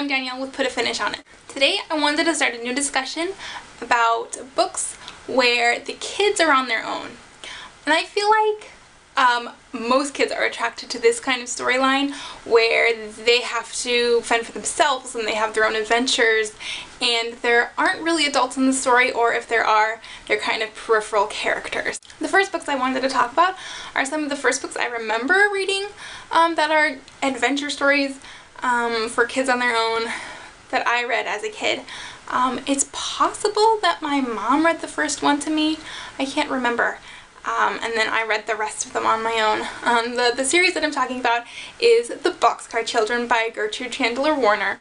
I'm Danielle with Put a Finish on It. Today I wanted to start a new discussion about books where the kids are on their own. And I feel like most kids are attracted to this kind of storyline where they have to fend for themselves and they have their own adventures and there aren't really adults in the story, or if there are, they're kind of peripheral characters. The first books I wanted to talk about are some of the first books I remember reading that are adventure stories for kids on their own that I read as a kid. It's possible that my mom read the first one to me. I can't remember. And then I read the rest of them on my own. The series that I'm talking about is The Boxcar Children by Gertrude Chandler Warner.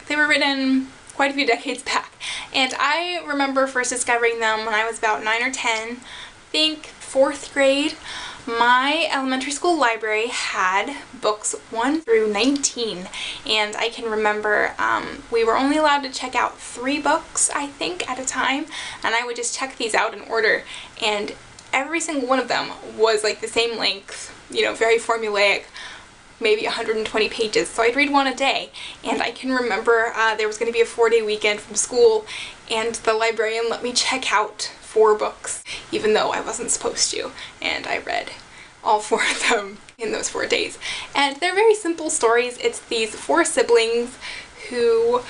They were written quite a few decades back, and I remember first discovering them when I was about 9 or 10, I think 4th grade. My elementary school library had books 1 through 19, and I can remember we were only allowed to check out 3 books, I think, at a time, and I would just check these out in order, and every single one of them was like the same length, you know, very formulaic, maybe 120 pages, so I'd read one a day. And I can remember there was going to be a 4-day weekend from school, and the librarian let me check out 4 books, even though I wasn't supposed to, and I read all 4 of them in those 4 days. And they're very simple stories. It's these 4 siblings who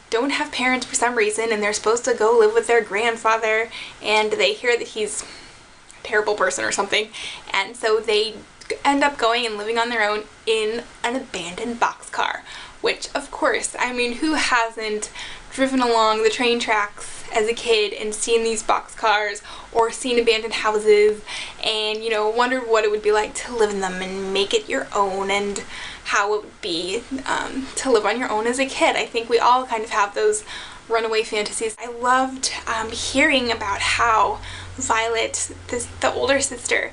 don't have parents for some reason, and they're supposed to go live with their grandfather, and they hear that he's a terrible person or something, and so they end up going and living on their own in an abandoned boxcar, which, of course, I mean, who hasn't driven along the train tracks as a kid and seen these boxcars or seen abandoned houses and, you know, wondered what it would be like to live in them and make it your own, and how it would be to live on your own as a kid. I think we all kind of have those runaway fantasies. I loved hearing about how Violet, the older sister,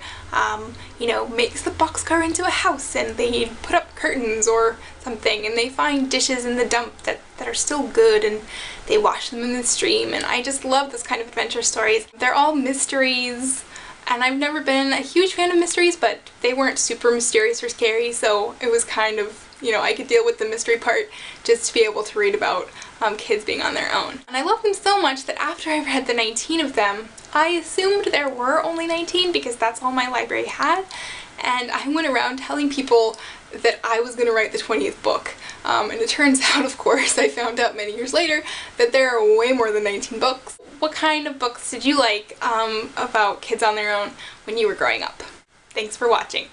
you know, makes the boxcar into a house, and they put up curtains or something, and they find dishes in the dump that are still good, and they wash them in the stream. And I just love this kind of adventure stories. They're all mysteries, and I've never been a huge fan of mysteries, but they weren't super mysterious or scary, so it was kind of, you know, I could deal with the mystery part just to be able to read about kids being on their own. And I love them so much that after I read the 19 of them, I assumed there were only 19 because that's all my library had, and I went around telling people that I was going to write the 20th book. And it turns out, of course, I found out many years later that there are way more than 19 books. What kind of books did you like about kids on their own when you were growing up? Thanks for watching.